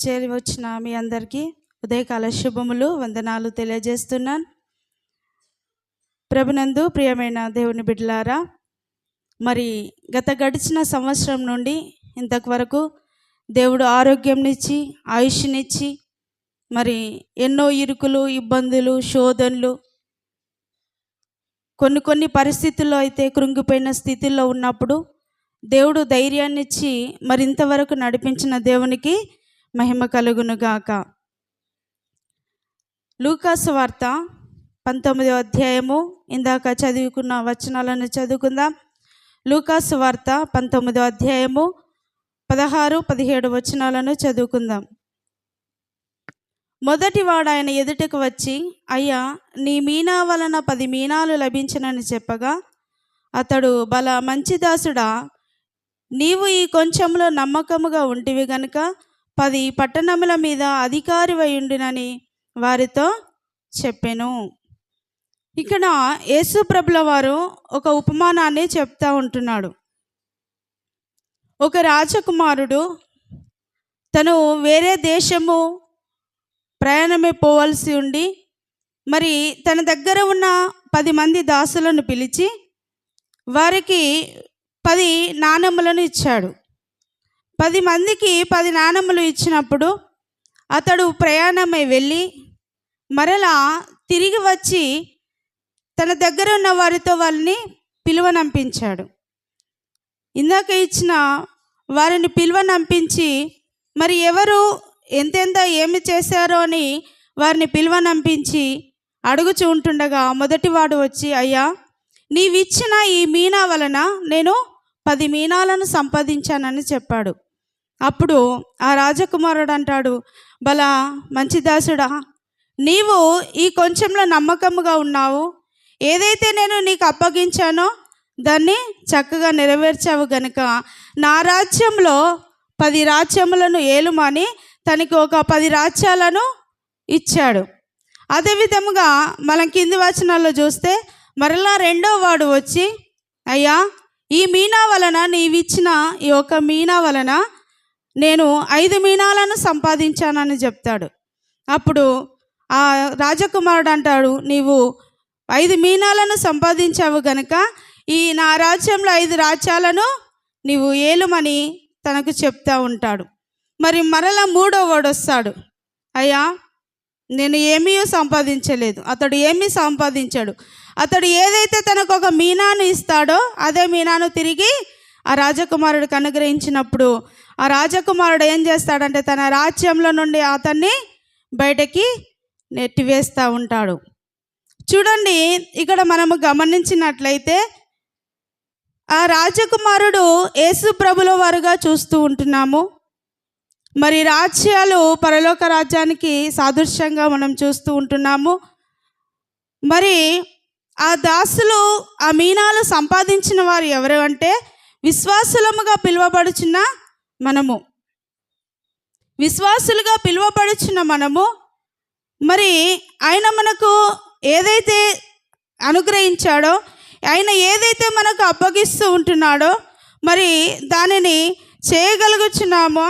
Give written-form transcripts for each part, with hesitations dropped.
చేరి వచ్చిన మీ అందరికీ ఉదయకాల శుభములు వందనాలు తెలియజేస్తున్నాను. ప్రభునందు ప్రియమైన దేవుని బిడ్డలారా, మరి గడిచిన సంవత్సరం నుండి ఇంతవరకు దేవుడు ఆరోగ్యంనిచ్చి ఆయుష్నిచ్చి మరి ఎన్నో ఇరుకులు ఇబ్బందులు శోధనలు కొన్ని పరిస్థితుల్లో అయితే కృంగిపోయిన స్థితిలో ఉన్నప్పుడు దేవుడు ధైర్యాన్ని ఇచ్చి మరింతవరకు నడిపించిన దేవునికి మహిమ కలుగునుగాక. లూకాసు వార్త 19వ అధ్యాయము ఇందాక చదువుకున్న వచనాలను చదువుకుందాం. లూకాసు వార్త 19వ అధ్యాయము 16-17 వచనాలను చదువుకుందాం. మొదటివాడు ఆయన ఎదుటకు వచ్చి, అయ్యా, నీ మీనా వలన 10 మీనాలు లభించనని చెప్పగా, అతడు, బల మంచి దాసుడా, నీవు ఈ కొంచెంలో నమ్మకముగా ఉంటివి గనుక 10 పట్టణముల మీద అధికారివై ఉండునని వారితో చెప్పెను. ఇక్కడ యేసు ప్రభుల వారు ఒక ఉపమానాన్ని చెప్తా ఉంటున్నాడు. ఒక రాజకుమారుడు తను వేరే దేశము ప్రయాణమే పోవలసి ఉండి మరి తన దగ్గర ఉన్న 10 మంది దాసులను పిలిచి వారికి 10 నాణెములను ఇచ్చాడు. 10 మందికి 10 నాణెములు ఇచ్చినప్పుడు అతడు ప్రయాణమై వెళ్ళి మరలా తిరిగి వచ్చి తన దగ్గర ఉన్న వారితో వాళ్ళని పిలువనంపించాడు. ఇందాక ఇచ్చిన వారిని పిలువనంపించి మరి ఎవరు ఎంతెంత ఏమి చేశారో అని వారిని పిలువనంపించి అడుగుచూ ఉంటుండగా మొదటివాడు వచ్చి, అయ్యా, నీవిచ్చిన ఈ మీనా వలన నేను 10 మీనాలను సంపాదించానని చెప్పాడు. అప్పుడు ఆ రాజకుమారుడు అంటాడు, బల మంచి దాసుడా, నీవు ఈ కొంచెంలో నమ్మకముగా ఉన్నావు. ఏదైతే నేను నీకు అప్పగించానో దాన్ని చక్కగా నెరవేర్చావు గనుక నా రాజ్యంలో 10 రాజ్యములను ఏలుమని తనకి ఒక 10 రాజ్యాలను ఇచ్చాడు. అదేవిధముగా మనం కింది వచనాల్లో చూస్తే మరలా రెండో వాడు వచ్చి, అయ్యా, ఈ మీనా వలన నీవిచ్చిన ఈ ఒక మీనా వలన నేను 5 మీనాలను సంపాదించానని చెప్తాడు. అప్పుడు ఆ రాజకుమారుడు అంటాడు, నీవు 5 మీనాలను సంపాదించావు గనక ఈ నా రాజ్యంలో 5 రాజ్యాలను నీవు ఏలుమని తనకు చెప్తా ఉంటాడు. మరి మరలా మూడో వాడు వస్తాడు, అయ్యా, నేను ఏమీ సంపాదించలేదు. అతడు ఏమీ సంపాదించాడు. అతడు ఏదైతే తనకు ఒక మీనాను ఇస్తాడో అదే మీనాను తిరిగి ఆ రాజకుమారుడికి అనుగ్రహించినప్పుడు ఆ రాజకుమారుడు ఏం చేస్తాడంటే తన రాజ్యంలో నుండి అతన్ని బయటకి నెట్టివేస్తూ ఉంటాడు. చూడండి, ఇక్కడ మనము గమనించినట్లయితే ఆ రాజకుమారుడు యేసు ప్రభుల వారుగా చూస్తూ ఉంటున్నాము. మరి రాజ్యాలు పరలోక రాజ్యానికి సాదృశ్యంగా మనం చూస్తూ ఉంటున్నాము. మరి ఆ దాసులు ఆ మీనాలు సంపాదించిన వారు ఎవరు అంటే విశ్వాసులముగా పిలువబడుచున్న మనము. విశ్వాసులుగా పిలువబడుచున్న మనము మరి ఆయన మనకు ఏదైతే అనుగ్రహించాడో, ఆయన ఏదైతే మనకు అప్పగిస్తూ ఉంటున్నాడో మరి దానిని చేయగలుగుచున్నామో,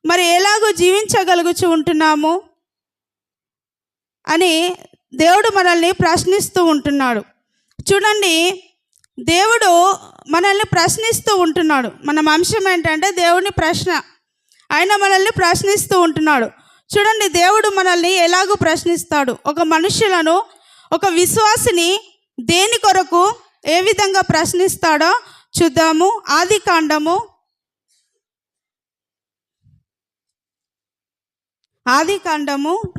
మరి ఎలాగో జీవించగలుగుచు ఉంటున్నాము అని దేవుడు మనల్ని ప్రశ్నిస్తూ ఉంటున్నాడు. చూడండి, దేవుడు మనల్ని ప్రశ్నిస్తూ ఉంటున్నాడు. మన అంశం ఏంటంటే దేవుని ప్రశ్న. ఆయన మనల్ని ప్రశ్నిస్తూ ఉంటున్నాడు. చూడండి, దేవుడు మనల్ని ఎలాగో ప్రశ్నిస్తాడు. ఒక మనుషులను, ఒక విశ్వాసిని దేని కొరకు ఏ విధంగా ప్రశ్నిస్తాడో చూద్దాము. ఆదికాండము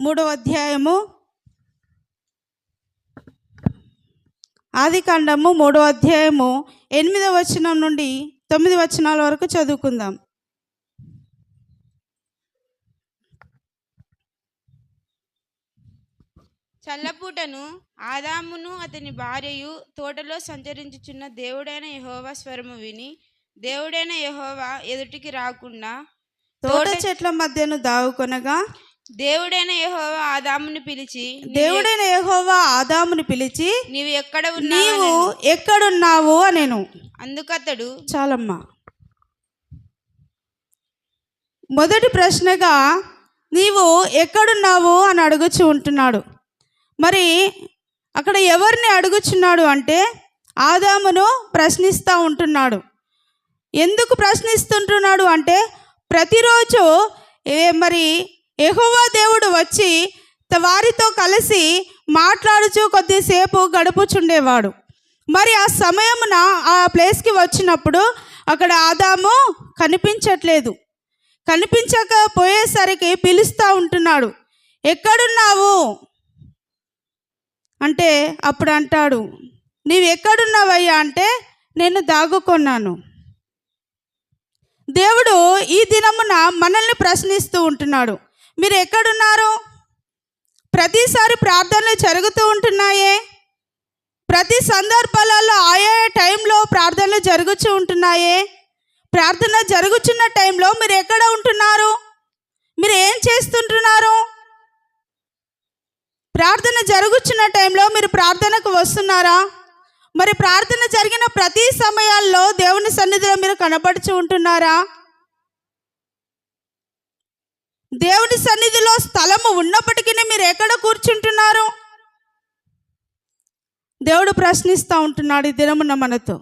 3వ అధ్యాయము ఆదికాండము 3వ అధ్యాయము 8వ వచనం నుండి 9 వచనాల వరకు చదువుకుందాం. చల్లపూటను ఆదామును అతని భార్యయు తోటలో సంచరించుచున్న దేవుడైన యెహోవా స్వరము విని దేవుడైన యెహోవా ఎదుటికి రాకుండా తోట చెట్ల మధ్యను దాగుకొనగా దేవుడైన యెహోవా ఆదాముని పిలిచి నీవు ఎక్కడున్నావు అనేను. అందుకతడు, చాలమ్మా. మొదటి ప్రశ్నగా నీవు ఎక్కడున్నావు అని అడుగుచూ ఉంటున్నాడు. మరి అక్కడ ఎవరిని అడుగుచున్నాడు అంటే ఆదామును ప్రశ్నిస్తూ ఉంటున్నాడు. ఎందుకు ప్రశ్నిస్తుంటున్నాడు అంటే ప్రతిరోజు మరి యెహోవా దేవుడు వచ్చి వారితో కలిసి మాట్లాడుచూ కొద్దిసేపు గడుపుచుండేవాడు. మరి ఆ సమయమున ఆ ప్లేస్కి వచ్చినప్పుడు అక్కడ ఆదాము కనిపించట్లేదు. కనిపించకపోయేసరికి పిలుస్తూ ఉంటున్నాడు, ఎక్కడున్నావు అంటే అప్పుడు అంటాడు, నీవు ఎక్కడున్నావయ్యా అంటే నేను దాగుకొన్నాను. దేవుడు ఈ దినమున మనల్ని ప్రశ్నిస్తూ ఉంటున్నాడు, మీరు ఎక్కడున్నారు? ప్రతిసారి ప్రార్థనలు జరుగుతూ ఉంటున్నాయే, ప్రతి సందర్భాలలో ఆయా టైంలో ప్రార్థనలు జరుగుతూ ఉంటున్నాయే. ప్రార్థన జరుగుతున్న టైంలో మీరు ఎక్కడ ఉంటున్నారు? మీరు ఏం చేస్తుంటున్నారు? ప్రార్థన జరుగుతున్న టైంలో మీరు ప్రార్థనకు వస్తున్నారా? మరి ప్రార్థన జరిగిన ప్రతి సమయాల్లో దేవుని సన్నిధిలో మీరు కనబడుచు ఉంటున్నారా? దేవుని సన్నిధిలో స్థలము ఉన్నప్పటికీ మీరు ఎక్కడ కూర్చుంటున్నారు? దేవుడు ప్రశ్నిస్తూ ఉంటున్నాడు ఈ దినమున మనతో,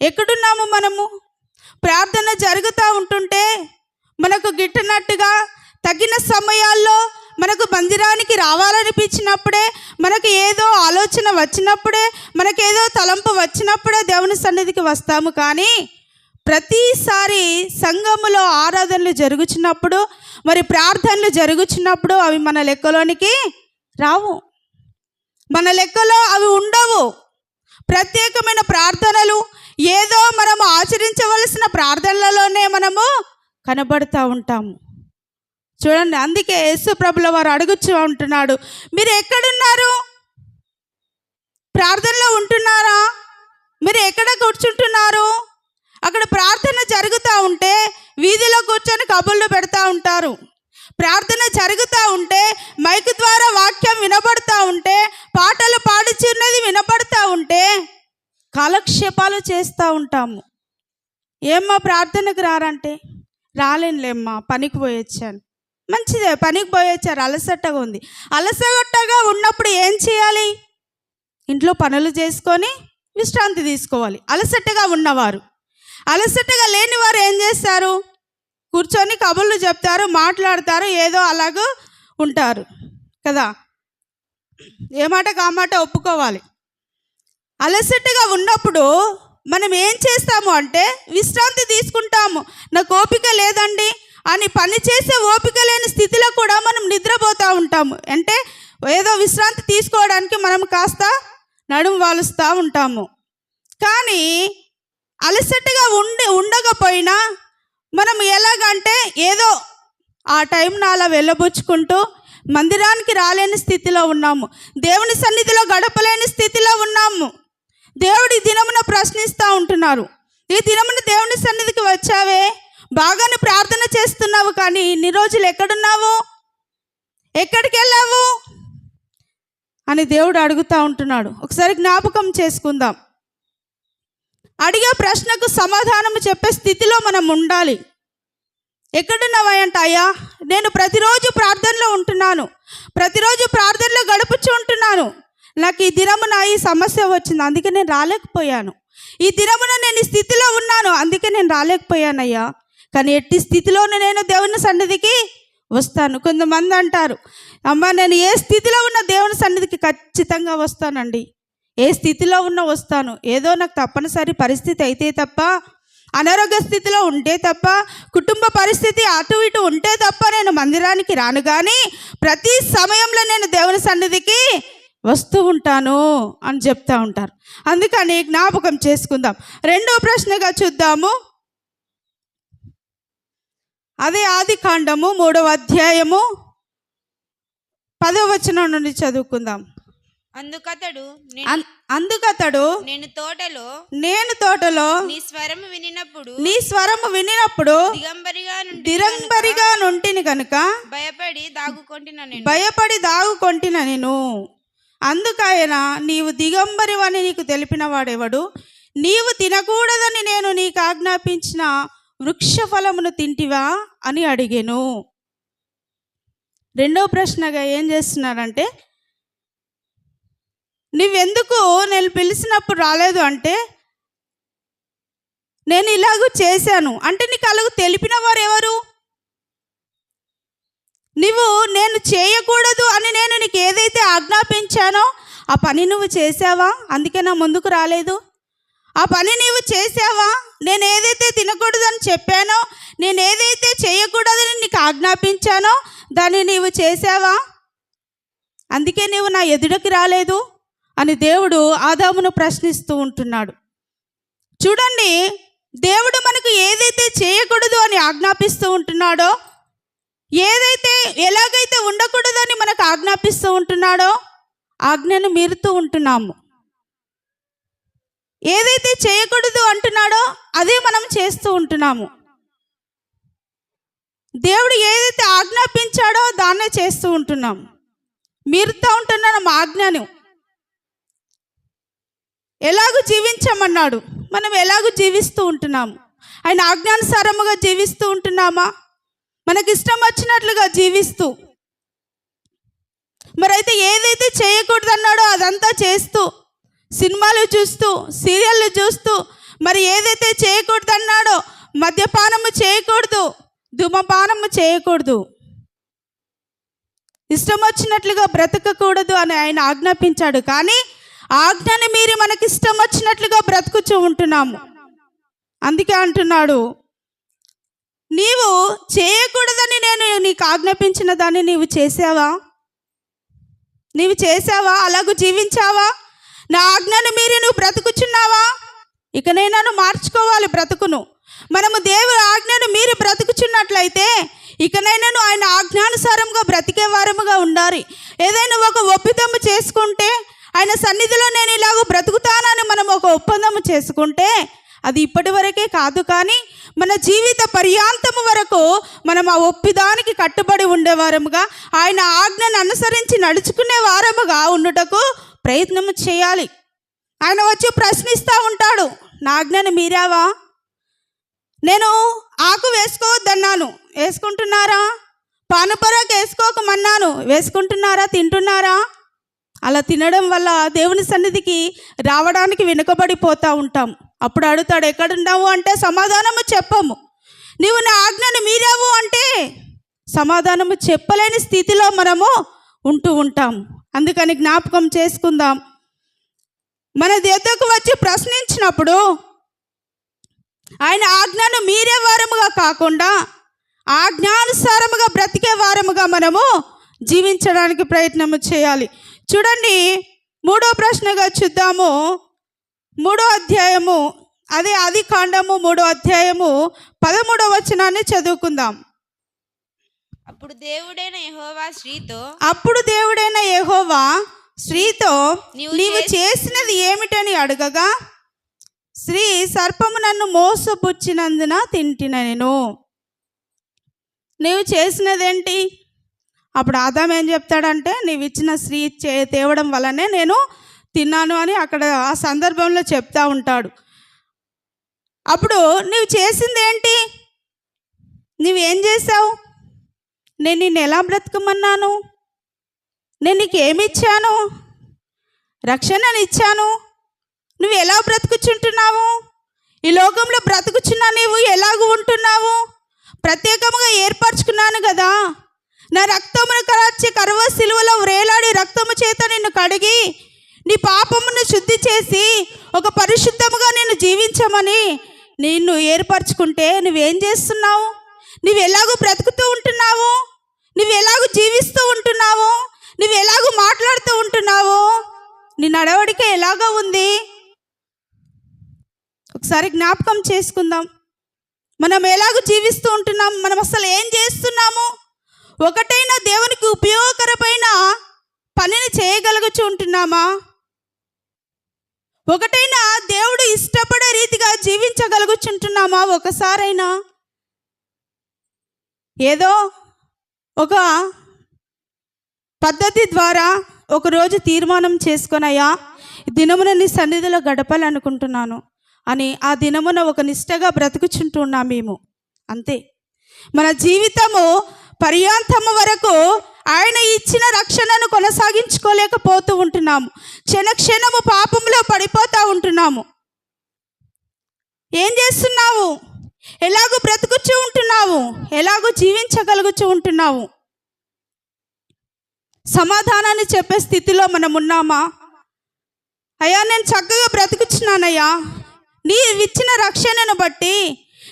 ఎక్కడున్నాము మనము? ప్రార్థన జరుగుతూ ఉంటుంటే మనకు గిట్టనట్టుగా తగిన సమయాల్లో మనకు మందిరానికి రావాలనిపించినప్పుడే, మనకు ఏదో ఆలోచన వచ్చినప్పుడే, మనకేదో తలంపు వచ్చినప్పుడే దేవుని సన్నిధికి వస్తాము. కానీ ప్రతిసారి సంఘములో ఆరాధనలు జరుగుచున్నప్పుడు, మరి ప్రార్థనలు జరుగుచున్నప్పుడు అవి మన లెక్కలోనికి రావు, మన లెక్కలో అవి ఉండవు. ప్రత్యేకమైన ప్రార్థనలు ఏదో మనము ఆచరించవలసిన ప్రార్థనలలోనే మనము కనబడుతూ ఉంటాము. చూడండి, అందుకే యేసు ప్రభుల వారు అడుగుచూ ఉంటున్నాడు, మీరు ఎక్కడున్నారు? ప్రార్థనలో ఉంటున్నారా? మీరు ఎక్కడ కూర్చుంటున్నారు? అక్కడ ప్రార్థన జరుగుతూ ఉంటే వీధిలో కూర్చొని కబుర్లు పెడతా ఉంటారు. ప్రార్థన జరుగుతూ ఉంటే మైకు ద్వారా వాక్యం వినబడుతూ ఉంటే, పాటలు పాడుచున్నది వినబడుతూ ఉంటే కాలక్షేపాలు చేస్తూ ఉంటాము. ఏమ్మా ప్రార్థనకు రారంటే, రాలేనులేమ్మా పనికి పోయొచ్చాను. మంచిదే, పనికి పోయొచ్చారు, అలసటగా ఉంది. అలసటగా ఉన్నప్పుడు ఏం చేయాలి? ఇంట్లో పనులు చేసుకొని విశ్రాంతి తీసుకోవాలి. అలసటగా ఉన్నవారు. అలసటగా లేని వారు ఏం చేస్తారు? కూర్చొని కబుర్లు చెప్తారు, మాట్లాడతారు, ఏదో అలాగూ ఉంటారు కదా. ఏ మాట కామాట ఒప్పుకోవాలి. అలసటగా ఉన్నప్పుడు మనం ఏం చేస్తాము అంటే విశ్రాంతి తీసుకుంటాము. నాకు ఓపిక లేదండి అని పని చేసే ఓపిక లేని స్థితిలో కూడా మనం నిద్రపోతూ ఉంటాము. అంటే ఏదో విశ్రాంతి తీసుకోవడానికి మనం కాస్త నడుము వాలుస్తూ ఉంటాము. కానీ అలసటగా ఉండకపోయినా మనం ఎలాగంటే ఏదో ఆ టైంను అలా వెళ్ళబుచ్చుకుంటూ మందిరానికి రాలేని స్థితిలో ఉన్నాము, దేవుని సన్నిధిలో గడపలేని స్థితిలో ఉన్నాము. దేవుడు ఈ దినమున ప్రశ్నిస్తూ ఉంటున్నారు, ఈ దినమున దేవుని సన్నిధికి వచ్చావే, బాగానే ప్రార్థన చేస్తున్నావు, కానీ ఇన్ని రోజులు ఎక్కడున్నావు, ఎక్కడికి వెళ్ళావు అని దేవుడు అడుగుతూ ఉంటున్నాడు. ఒకసారి జ్ఞాపకం చేసుకుందాం. అడిగే ప్రశ్నకు సమాధానం చెప్పే స్థితిలో మనం ఉండాలి. ఎక్కడున్నావంట, అయ్యా నేను ప్రతిరోజు ప్రార్థనలో ఉంటున్నాను, ప్రతిరోజు ప్రార్థనలో గడుపుచూ ఉంటున్నాను, నాకు ఈ దినమున ఈ సమస్య వచ్చింది, అందుకే నేను రాలేకపోయాను. ఈ దినమున నేను ఈ స్థితిలో ఉన్నాను, అందుకే నేను రాలేకపోయానయ్యా. కానీ ఎట్టి స్థితిలోనూ నేను దేవుని సన్నిధికి వస్తాను. కొంతమంది అంటారు, అమ్మ నేను ఏ స్థితిలో ఉన్న దేవుని సన్నిధికి ఖచ్చితంగా వస్తానండి, ఏ స్థితిలో ఉన్నా వస్తాను, ఏదో నాకు తప్పనిసరి పరిస్థితి అయితే తప్ప, అనారోగ్య స్థితిలో ఉంటే తప్ప, కుటుంబ పరిస్థితి అటు ఇటు ఉంటే తప్ప నేను మందిరానికి రాను, కానీ ప్రతి సమయంలో నేను దేవుని సన్నిధికి వస్తూ ఉంటాను అని చెప్తూ ఉంటారు. అందుకని జ్ఞాపకం చేసుకుందాం. రెండో ప్రశ్నగా చూద్దాము. అదే ఆదికాండము 3వ అధ్యాయము 10వ వచనం నుండి చదువుకుందాం. అందుకతడు నేను తోటలో నీ స్వరము వినినప్పుడు దిగంబరిగా నుంటిని కనుక భయపడి దాగుకొంటిన నేను. అందుకైన నీవు దిగంబరివని నీకు తెలిపిన వాడెవడు? నీవు తినకూడదని నేను నీకు ఆజ్ఞాపించిన వృక్ష ఫలమును తింటివా అని అడిగెను. రెండవ ప్రశ్నగా ఏం చేస్తున్నారంటే, నువ్వెందుకు నేను పిలిచినప్పుడు రాలేదు అంటే, నేను ఇలాగూ చేశాను అంటే నీకు అలాగూ తెలిపిన వారు ఎవరు? నేను చేయకూడదు అని నేను నీకు ఏదైతే ఆజ్ఞాపించానో ఆ పని నువ్వు చేసావా? అందుకే నా ముందుకు రాలేదు. ఆ పని నీవు చేసావా? నేను ఏదైతే తినకూడదని చెప్పానో, నేను ఏదైతే చేయకూడదని నీకు ఆజ్ఞాపించానో దాన్ని నీవు చేసావా? అందుకే నీవు నా ఎదుటికి రాలేదు అని దేవుడు ఆదామును ప్రశ్నిస్తూ ఉంటున్నాడు. చూడండి, దేవుడు మనకు ఏదైతే చేయకూడదు అని ఆజ్ఞాపిస్తూ ఉంటున్నాడో, ఏదైతే ఎలాగైతే ఉండకూడదని మనకు ఆజ్ఞాపిస్తూ ఉంటున్నాడో ఆజ్ఞను మీరుతూ ఉంటున్నాము. ఏదైతే చేయకూడదు అంటున్నాడో అదే మనం చేస్తూ ఉంటున్నాము. దేవుడు ఏదైతే ఆజ్ఞాపించాడో దాన్నే చేస్తూ ఉంటున్నాం. మీరుతూ ఉంటున్నాం ఆజ్ఞను. ఎలాగూ జీవించమన్నాడు, మనం ఎలాగూ జీవిస్తూ ఉంటున్నాము. ఆయన ఆజ్ఞానుసారముగా జీవిస్తూ ఉంటున్నామా? మనకి ఇష్టం వచ్చినట్లుగా జీవిస్తూ, మరైతే ఏదైతే చేయకూడదు అన్నాడో అదంతా చేస్తూ, సినిమాలు చూస్తూ, సీరియళ్ళు చూస్తూ, మరి ఏదైతే చేయకూడదు అన్నాడో మద్యపానము చేయకూడదు, ధూమపానము చేయకూడదు, ఇష్టం వచ్చినట్లుగా బ్రతకకూడదు అని ఆయన ఆజ్ఞాపించాడు. కానీ ఆజ్ఞని మీరి మనకి ఇష్టం వచ్చినట్లుగా బ్రతుకుచూ ఉంటున్నాము. అందుకే అంటున్నాడు, నీవు చేయకూడదని నేను నీకు ఆజ్ఞాపించిన దాన్ని నీవు చేసావా? నీవు చేసావా? అలాగూ జీవించావా? నా ఆజ్ఞను మీరి నువ్వు బ్రతుకుచున్నావా? ఇకనైనా నువ్వు మార్చుకోవాలి బ్రతుకును. మనము దేవుని ఆజ్ఞను మీరి బ్రతుకుచున్నట్లయితే ఇకనైనా నువ్వు ఆయన ఆజ్ఞానుసారంగా బ్రతికే వారముగా ఉండాలి. ఏదైనా ఒక ఒప్పందము చేసుకుంటే, ఆయన సన్నిధిలో నేను ఇలాగ బ్రతుకుతానని మనం ఒక ఒప్పందము చేసుకుంటే అది ఇప్పటి వరకే కాదు, కానీ మన జీవిత పర్యాంతము వరకు మనం ఆ ఒప్పిదానికి కట్టుబడి ఉండేవారముగా, ఆయన ఆజ్ఞను అనుసరించి నడుచుకునే వారముగా ఉండుటకు ప్రయత్నము చేయాలి. ఆయన వచ్చి ప్రశ్నిస్తూ ఉంటాడు, నా ఆజ్ఞను మీరావా? నేను ఆకు వేసుకోవద్దన్నాను, వేసుకుంటున్నారా? పానపరాకు వేసుకోకమన్నాను, వేసుకుంటున్నారా? తింటున్నారా? అలా తినడం వల్ల దేవుని సన్నిధికి రావడానికి వెనుకబడిపోతూ ఉంటాం. అప్పుడు అడుగుతాడు, ఎక్కడున్నావు అంటే సమాధానము చెప్పము. నీవు నా ఆజ్ఞను మీరావు అంటే సమాధానము చెప్పలేని స్థితిలో మనము ఉంటూ ఉంటాం. అందుకని జ్ఞాపకం చేసుకుందాం, మన దగ్గరకు వచ్చి ప్రశ్నించినప్పుడు ఆయన ఆజ్ఞను మీరే వారముగా కాకుండా ఆజ్ఞానుసారముగా బ్రతికే వారముగా మనము జీవించడానికి ప్రయత్నము చేయాలి. చూడండి, 3వ ప్రశ్నగా చూద్దాము. 3వ అధ్యాయము, అదే ఆదికాండము 3వ అధ్యాయము 13వ వచనాన్ని చదువుకుందాం. అప్పుడు దేవుడైన యెహోవా స్త్రీతో నీవు చేసినది ఏమిటని అడగగా, స్త్రీ సర్పము నన్ను మోసపుచ్చినందున తింటిన నేను. నీవు చేసినదేంటి? అప్పుడు ఆదాం ఏం చెప్తాడంటే, నీవు ఇచ్చిన స్త్రీ తేవడం వల్లనే నేను తిన్నాను అని అక్కడ ఆ సందర్భంలో చెప్తా ఉంటాడు. అప్పుడు నువ్వు చేసింది ఏంటి? నువ్వేం చేసావు? నేను నిన్ను ఎలా బ్రతకమన్నాను? నేను నీకు ఏమి ఇచ్చాను? రక్షణని ఇచ్చాను. నువ్వు ఎలా బ్రతుకుచుంటున్నావు? ఈ లోకంలో బ్రతుకుచున్నా నీవు ఎలాగూ ఉంటున్నావు? ప్రత్యేకముగా ఏర్పరచుకున్నాను కదా, నా రక్తమును కరార్చి కరువ సిలువలో వ్రేలాడి రక్తము చేత నిన్ను కడిగి నీ పాపమును శుద్ధి చేసి ఒక పరిశుద్ధముగా నేను జీవించమని నిన్ను ఏర్పరచుకుంటే నువ్వేం చేస్తున్నావు? నువ్వు ఎలాగూ బ్రతుకుతూ ఉంటున్నావు? నువ్వు ఎలాగూ జీవిస్తూ ఉంటున్నావు? నువ్వు ఎలాగూ మాట్లాడుతూ ఉంటున్నావు? నీ నడవడిక ఎలాగో ఉంది? ఒకసారి జ్ఞాపకం చేసుకుందాం. మనం ఎలాగూ జీవిస్తూ ఉంటున్నాం? మనం అసలు ఏం చేస్తున్నాము? ఒకటైనా దేవునికి ఉపయోగకరమైన పనిని చేయగలుగుతూ ఉంటున్నామా? ఒకటైనా దేవుడు ఇష్టపడే రీతిగా జీవించగలుగుచుంటున్నామా? ఒకసారైనా ఏదో ఒక పద్ధతి ద్వారా ఒకరోజు తీర్మానం చేసుకొనయ్యా, దినమున నీ సన్నిధిలో గడపాలనుకుంటున్నాను అని ఆ దినమున ఒక నిష్టగా బ్రతుకుచుంటున్నాం మేము. అంతే. మన జీవితము పర్యాంతము వరకు ఆయన ఇచ్చిన రక్షణను కొనసాగించుకోలేకపోతూ ఉంటున్నాము. క్షణము పాపంలో పడిపోతూ ఉంటున్నాము. ఏం చేస్తున్నావు? ఎలాగూ బ్రతుకుచూ ఉంటున్నావు? ఎలాగూ జీవించగలుగుతూ ఉంటున్నావు? సమాధానాన్ని చెప్పే స్థితిలో మనం ఉన్నామా? అయ్యా, నేను చక్కగా బ్రతుకుచున్నానయ్యా, నీవిచ్చిన రక్షణను బట్టి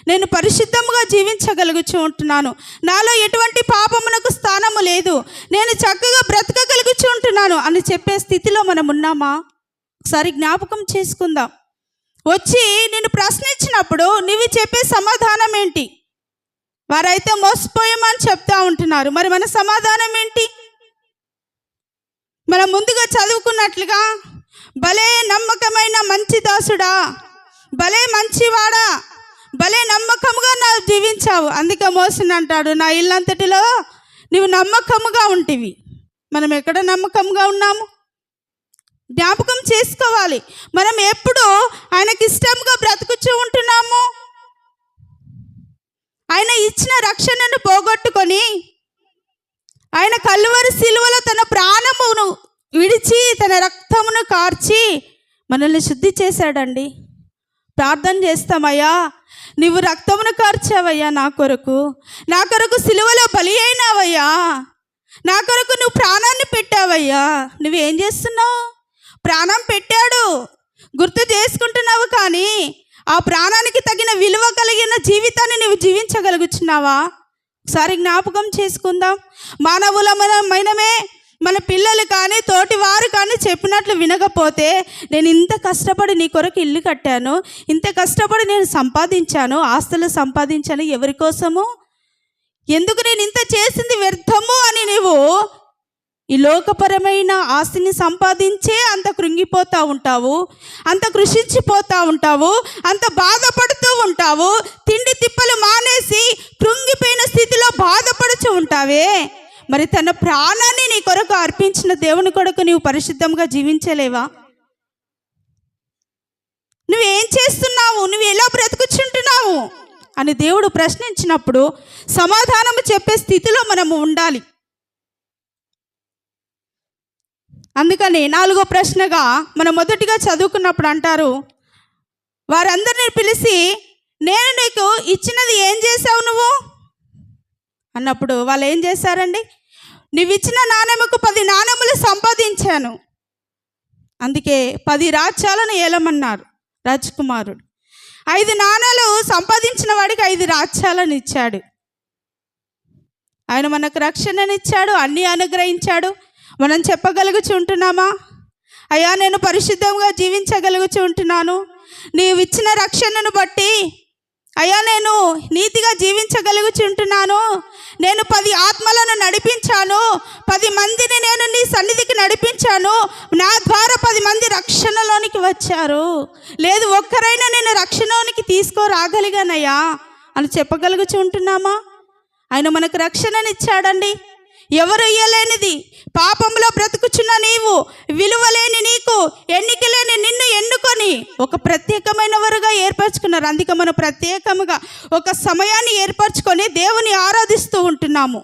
నేను పరిశుద్ధముగా జీవించగలుగుతూ ఉంటున్నాను, నాలో ఎటువంటి పాపమునకు స్థానము లేదు, నేను చక్కగా బ్రతకగలుగుతూ ఉంటున్నాను అని చెప్పే స్థితిలో మనం ఉన్నామా? ఒకసారి జ్ఞాపకం చేసుకుందాం. వచ్చి నేను ప్రశ్నించినప్పుడు నీవు చెప్పే సమాధానం ఏంటి? వారైతే మోసపోయామని చెప్తా ఉంటున్నారు. మరి మన సమాధానం ఏంటి? మనం ముందుగా చదువుకున్నట్లుగా భలే నమ్మకమైన మంచి దాసుడా, భలే మంచివాడా, భలే నమ్మకముగా నా జీవించావు, అందుకే మోసని అంటాడు, నా ఇల్లంతటిలో నీవు నమ్మకముగా ఉంటివి. మనం ఎక్కడ నమ్మకంగా ఉన్నాము? జ్ఞాపకం చేసుకోవాలి. మనం ఎప్పుడు ఆయనకి ఇష్టంగా బ్రతుకుచూ ఉంటున్నాము? ఆయన ఇచ్చిన రక్షణను పోగొట్టుకొని ఆయన కల్వరి సిలువలో తన ప్రాణమును విడిచి తన రక్తమును కార్చి మనల్ని శుద్ధి చేశాడండి. ప్రార్థన చేస్తామయ్యా, నీవు రక్తమును కార్చావయ్యా, నా కొరకు సిలువలో బలి అయినావయ్యా, నా కొరకు నువ్వు ప్రాణాన్ని పెట్టావయ్యా. నువ్వేం చేస్తున్నావు? ప్రాణం పెట్టాడు గుర్తు చేసుకుంటున్నావు, కానీ ఆ ప్రాణానికి తగిన విలువ కలిగిన జీవితాన్ని నువ్వు జీవించగలుగుతున్నావా? ఒకసారి జ్ఞాపకం చేసుకుందాం. మానవులమైనమే మన పిల్లలు కానీ తోటి వారు కానీ చెప్పినట్లు వినకపోతే, నేను ఇంత కష్టపడి నీ కొరకు ఇల్లు కట్టాను, ఇంత కష్టపడి నేను సంపాదించాను, ఆస్తులు సంపాదించాను, ఎవరి కోసము? ఎందుకు నేను ఇంత చేసింది వ్యర్థము అని నీవు ఈ లోకపరమైన ఆస్తిని సంపాదించే అంత కృంగిపోతూ ఉంటావు, అంత కృషించిపోతూ ఉంటావు, అంత బాధపడుతూ ఉంటావు, తిండి తిప్పలు మానేసి కృంగిపోయిన స్థితిలో బాధపడుతూ ఉంటావే. మరి తన ప్రాణాన్ని నీ కొరకు అర్పించిన దేవుని కొరకు నీవు పరిశుద్ధంగా జీవించలేవా? నువ్వేం చేస్తున్నావు? నువ్వు ఎలా బ్రతుకుచుంటున్నావు అని దేవుడు ప్రశ్నించినప్పుడు సమాధానం చెప్పే స్థితిలో మనము ఉండాలి. అందుకని 4వ ప్రశ్నగా మనం మొదటిగా చదువుకున్నప్పుడు అంటారు, వారందరిని పిలిచి, నేను నీకు ఇచ్చినది ఏం చేసావు నువ్వు అన్నప్పుడు వాళ్ళు ఏం చేశారండి? నువ్వు ఇచ్చిన నాణెముకు 10 నాణెములు సంపాదించాను, అందుకే 10 రాజ్యాలను ఏలమన్నారు రాజకుమారుడు. 5 నాణాలు సంపాదించిన వాడికి 5 రాజ్యాలను ఇచ్చాడు. ఆయన మనకు రక్షణనిచ్చాడు, అన్నీ అనుగ్రహించాడు. మనం చెప్పగలుగుచుంటున్నామా? అయ్యా, నేను పరిశుద్ధంగా జీవించగలుగుచుంటున్నాను, నీవు ఇచ్చిన రక్షణను బట్టి అయ్యా నేను నీతిగా జీవించగలుగుచుంటున్నాను, నేను 10 ఆత్మలను నడిపించాను, 10 మందిని నేను నీ సన్నిధికి నడిపించాను, నా ద్వారా 10 మంది రక్షణలోనికి వచ్చారు, లేదు ఒక్కరైనా నేను రక్షణలోనికి తీసుకురాగలిగానయ్యా అని చెప్పగలుగుచుంటున్నామా? ఆయన మనకు రక్షణనిచ్చాడండి. ఎవరు ఇయ్యలేనిది, పాపంలో బ్రతుకుచున్న నీవు, విలువలేని నీకు, ఎన్నిక లేని నిన్ను ఎన్నుకొని ఒక ప్రత్యేకమైన వారుగా ఏర్పరచుకున్నారు. అందుకే మనం ప్రత్యేకముగా ఒక సమయాన్ని ఏర్పరచుకొని దేవుని ఆరాధిస్తూ ఉంటున్నాము.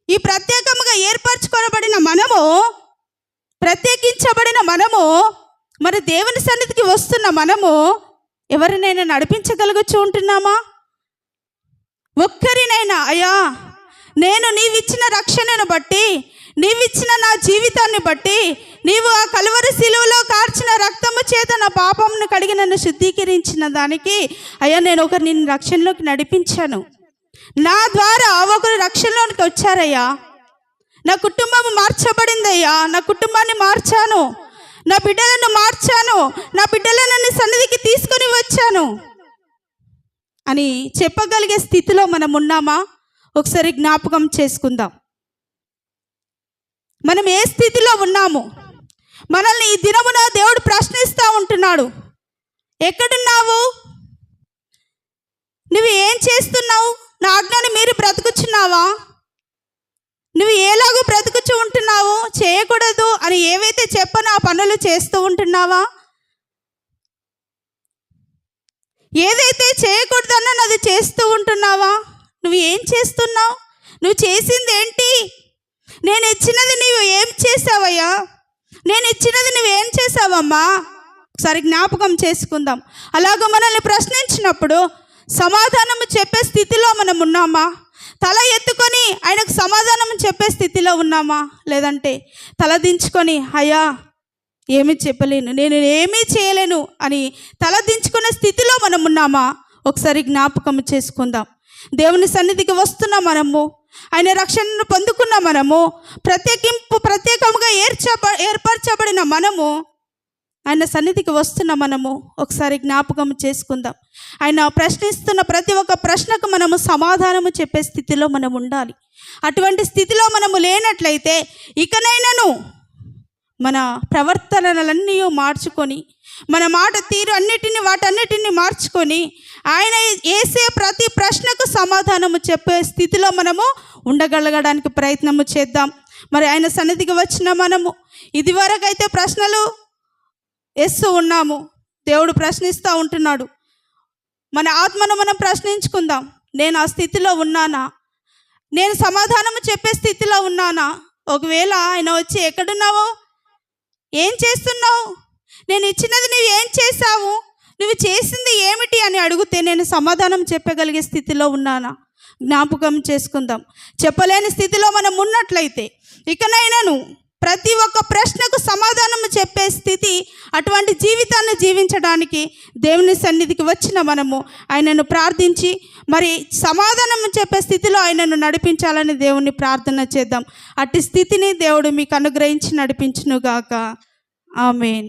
ఈ ప్రత్యేకముగా ఏర్పరచుకోబడిన మనము, ప్రత్యేకించబడిన మనము, మరి దేవుని సన్నిధికి వస్తున్న మనము ఎవరినైనా నడిపించగలుగుతూ ఉంటున్నామా? ఒక్కరినైనా అయ్యా, నేను నీవిచ్చిన రక్షణను బట్టి, నీవిచ్చిన నా జీవితాన్ని బట్టి, నీవు ఆ కలువరి సిలువలో కార్చిన రక్తము చేత నా పాపమును కడిగి నన్ను శుద్ధీకరించిన దానికి అయ్యా నేను నిన్ను రక్షణలోకి నడిపించాను, నా ద్వారా ఒకరు రక్షణలోకి వచ్చారయ్యా, నా కుటుంబం మార్చబడిందయ్యా, నా కుటుంబాన్ని మార్చాను, నా బిడ్డలను మార్చాను, నా బిడ్డలను నీ సన్నిధికి తీసుకొని వచ్చాను అని చెప్పగలిగే స్థితిలో మనం ఉన్నామా? ఒకసారి జ్ఞాపకం చేసుకుందాం. మనం ఏ స్థితిలో ఉన్నాము? మనల్ని ఈ దినమున దేవుడు ప్రశ్నిస్తూ ఉంటున్నాడు, ఎక్కడున్నావు? నువ్వు ఏం చేస్తున్నావు? నా ఆజ్ఞని మీరు బ్రతుకుచున్నావా? నువ్వు ఎలాగో బ్రతుకుచూ ఉంటున్నావు? చేయకూడదు అని ఏవైతే చెప్పనో ఆ పనులు చేస్తూ ఉంటున్నావా? ఏదైతే చేయకూడదన్నా అది చేస్తూ ఉంటున్నావా? నువ్వు ఏం చేస్తున్నావు? నువ్వు చేసింది ఏంటి? నేను ఇచ్చినది నీవు ఏం చేసావయ్యా, నేను ఇచ్చినది నువ్వేం చేసావమ్మా? ఒకసారి జ్ఞాపకం చేసుకుందాం. అలాగ మనల్ని ప్రశ్నించినప్పుడు సమాధానం చెప్పే స్థితిలో మనం ఉన్నామా? తల ఎత్తుకొని ఆయనకు సమాధానం చెప్పే స్థితిలో ఉన్నామా? లేదంటే తల దించుకొని అయ్యా ఏమీ చెప్పలేను, నేను ఏమీ చేయలేను అని తల దించుకునే స్థితిలో మనం ఉన్నామా? ఒకసారి జ్ఞాపకం చేసుకుందాం. దేవుని సన్నిధికి వస్తున్న మనము, ఆయన రక్షణను పొందుకున్న మనము, ప్రత్యేకంగా ఏర్పరచబడిన మనము, ఆయన సన్నిధికి వస్తున్న మనము ఒకసారి జ్ఞాపకం చేసుకుందాం. ఆయన ప్రశ్నిస్తున్న ప్రతి ఒక్క ప్రశ్నకు మనము సమాధానము చెప్పే స్థితిలో మనం ఉండాలి. అటువంటి స్థితిలో మనము లేనట్లయితే ఇకనైనాను మన ప్రవర్తనలన్నీ మార్చుకొని, మన మాట తీరు వాటన్నిటిని మార్చుకొని ఆయన వేసే ప్రతి ప్రశ్నకు సమాధానము చెప్పే స్థితిలో మనము ఉండగలగడానికి ప్రయత్నము చేద్దాం. మరి ఆయన సన్నిధికి వచ్చిన మనము ఇదివరకైతే ప్రశ్నలు వేస్తూ ఉన్నాము, దేవుడు ప్రశ్నిస్తూ ఉంటున్నాడు. మన ఆత్మను మనం ప్రశ్నించుకుందాం. నేను ఆ స్థితిలో ఉన్నానా? నేను సమాధానము చెప్పే స్థితిలో ఉన్నానా? ఒకవేళ ఆయన వచ్చి ఎక్కడున్నావు, ఏం చేస్తున్నావు, నేను ఇచ్చినది నువ్వు ఏం చేశావు, నువ్వు చేసింది ఏమిటి అని అడిగితే నేను సమాధానం చెప్పగలిగే స్థితిలో ఉన్నానా? జ్ఞాపకం చేసుకుందాం. చెప్పలేని స్థితిలో మనం ఉన్నట్లయితే ఇకనైనాను ప్రతి ఒక్క ప్రశ్నకు సమాధానం చెప్పే స్థితి, అటువంటి జీవితాన్ని జీవించడానికి దేవుని సన్నిధికి వచ్చిన మనము ఆయనను ప్రార్థించి మరి సమాధానం చెప్పే స్థితిలో ఆయనను నడిపించాలని దేవుని ప్రార్థన చేద్దాం. అట్టి స్థితిని దేవుడు మీకు అనుగ్రహించి నడిపించునుగాక. ఆమేన్.